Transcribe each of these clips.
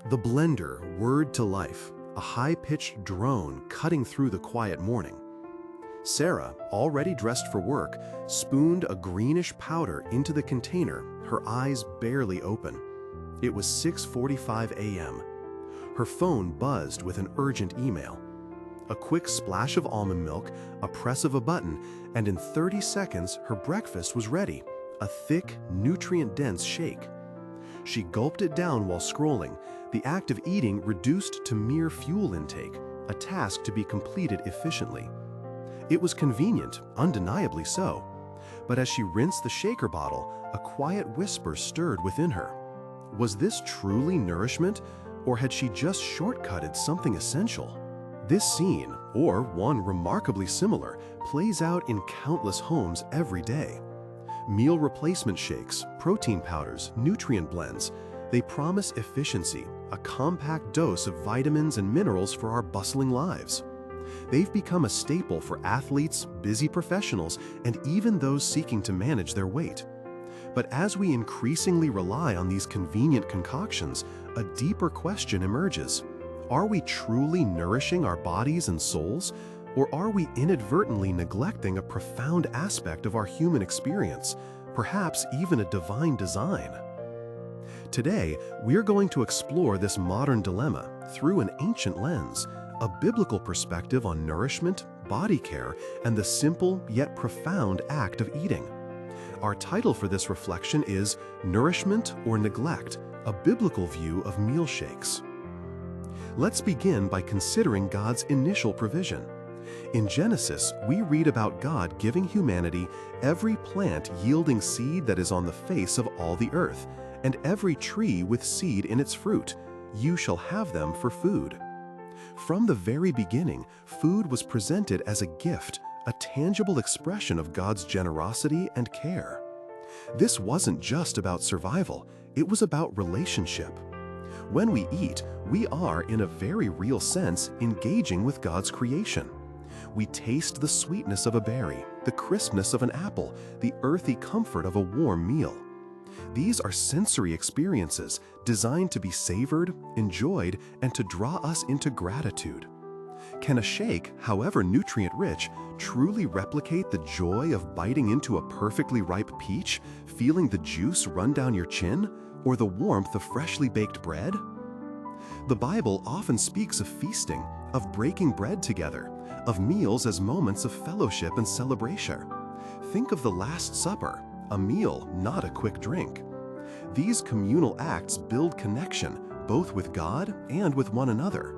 The blender whirred to life, a high-pitched drone cutting through the quiet morning. Sarah, already dressed for work, spooned a greenish powder into the container, her eyes barely open. It was 6:45 a.m. Her phone buzzed with an urgent email. A quick splash of almond milk, a press of a button, and in 30 seconds her breakfast was ready, a thick, nutrient-dense shake. She gulped it down while scrolling, the act of eating reduced to mere fuel intake, a task to be completed efficiently. It was convenient, undeniably so. But as she rinsed the shaker bottle, a quiet whisper stirred within her. Was this truly nourishment, or had she just shortcutted something essential? This scene, or one remarkably similar, plays out in countless homes every day. Meal replacement shakes, protein powders, nutrient blends, they promise efficiency, a compact dose of vitamins and minerals for our bustling lives. They've become a staple for athletes, busy professionals, and even those seeking to manage their weight. But as we increasingly rely on these convenient concoctions, a deeper question emerges. Are we truly nourishing our bodies and souls, or are we inadvertently neglecting a profound aspect of our human experience, perhaps even a divine design? Today, we're going to explore this modern dilemma through an ancient lens, a biblical perspective on nourishment, body care, and the simple yet profound act of eating. Our title for this reflection is Nourishment or Neglect, a biblical view of meal shakes. Let's begin by considering God's initial provision. In Genesis, we read about God giving humanity every plant yielding seed that is on the face of all the earth, and every tree with seed in its fruit. You shall have them for food. From the very beginning, food was presented as a gift, a tangible expression of God's generosity and care. This wasn't just about survival, it was about relationship. When we eat, we are, in a very real sense, engaging with God's creation. We taste the sweetness of a berry, the crispness of an apple, the earthy comfort of a warm meal. These are sensory experiences designed to be savored, enjoyed, and to draw us into gratitude. Can a shake, however nutrient-rich, truly replicate the joy of biting into a perfectly ripe peach, feeling the juice run down your chin, or the warmth of freshly baked bread? The Bible often speaks of feasting, of breaking bread together, of meals as moments of fellowship and celebration. Think of the Last Supper, a meal, not a quick drink. These communal acts build connection, both with God and with one another.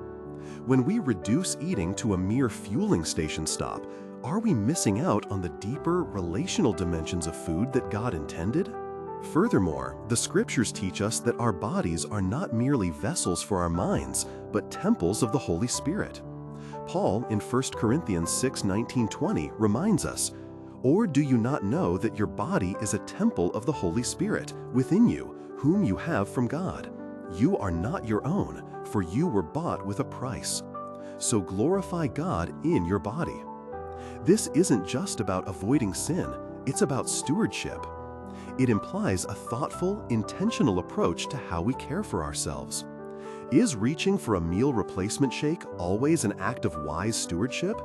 When we reduce eating to a mere fueling station stop, are we missing out on the deeper relational dimensions of food that God intended? Furthermore, the scriptures teach us that our bodies are not merely vessels for our minds, but temples of the Holy Spirit. Paul in 1 Corinthians 6:19-20 reminds us, "Or do you not know that your body is a temple of the Holy Spirit within you, whom you have from God? You are not your own, for you were bought with a price. So glorify God in your body." This isn't just about avoiding sin, it's about stewardship. It implies a thoughtful, intentional approach to how we care for ourselves. Is reaching for a meal replacement shake always an act of wise stewardship?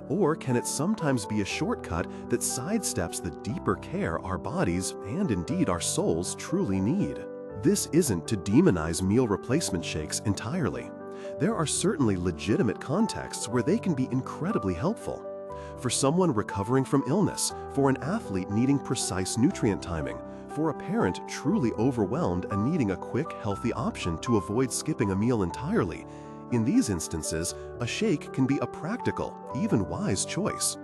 Or can it sometimes be a shortcut that sidesteps the deeper care our bodies, and indeed our souls, truly need? This isn't to demonize meal replacement shakes entirely. There are certainly legitimate contexts where they can be incredibly helpful. For someone recovering from illness, for an athlete needing precise nutrient timing, for a parent truly overwhelmed and needing a quick, healthy option to avoid skipping a meal entirely, in these instances, a shake can be a practical, even wise choice.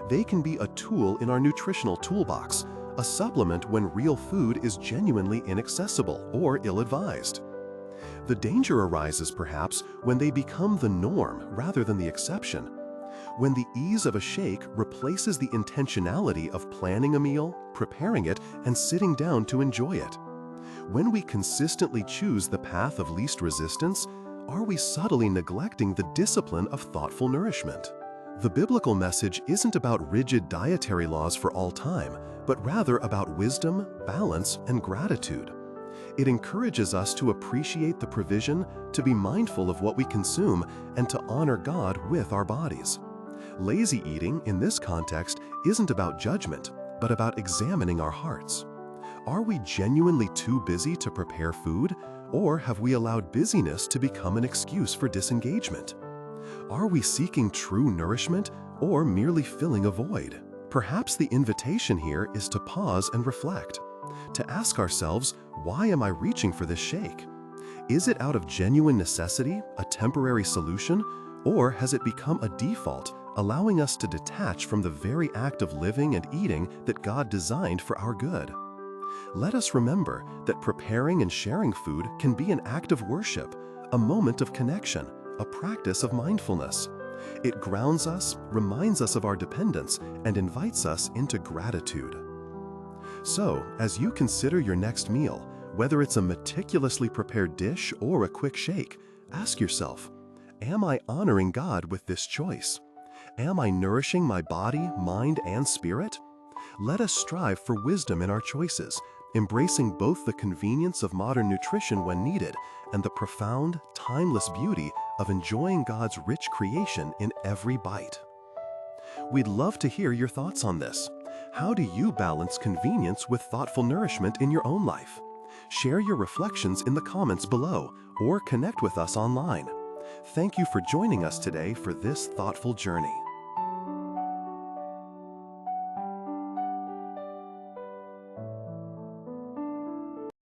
They can be a tool in our nutritional toolbox, a supplement when real food is genuinely inaccessible or ill-advised. The danger arises, perhaps, when they become the norm rather than the exception. When the ease of a shake replaces the intentionality of planning a meal, preparing it, and sitting down to enjoy it. When we consistently choose the path of least resistance, are we subtly neglecting the discipline of thoughtful nourishment? The biblical message isn't about rigid dietary laws for all time, but rather about wisdom, balance, and gratitude. It encourages us to appreciate the provision, to be mindful of what we consume, and to honor God with our bodies. Lazy eating, in this context, isn't about judgment, but about examining our hearts. Are we genuinely too busy to prepare food, or have we allowed busyness to become an excuse for disengagement? Are we seeking true nourishment, or merely filling a void? Perhaps the invitation here is to pause and reflect, to ask ourselves, why am I reaching for this shake? Is it out of genuine necessity, a temporary solution, or has it become a default, allowing us to detach from the very act of living and eating that God designed for our good? Let us remember that preparing and sharing food can be an act of worship, a moment of connection, a practice of mindfulness. It grounds us, reminds us of our dependence, and invites us into gratitude. So, as you consider your next meal, whether it's a meticulously prepared dish or a quick shake, ask yourself, am I honoring God with this choice? Am I nourishing my body, mind, and spirit? Let us strive for wisdom in our choices, embracing both the convenience of modern nutrition when needed and the profound, timeless beauty of enjoying God's rich creation in every bite. We'd love to hear your thoughts on this. How do you balance convenience with thoughtful nourishment in your own life? Share your reflections in the comments below or connect with us online. Thank you for joining us today for this thoughtful journey.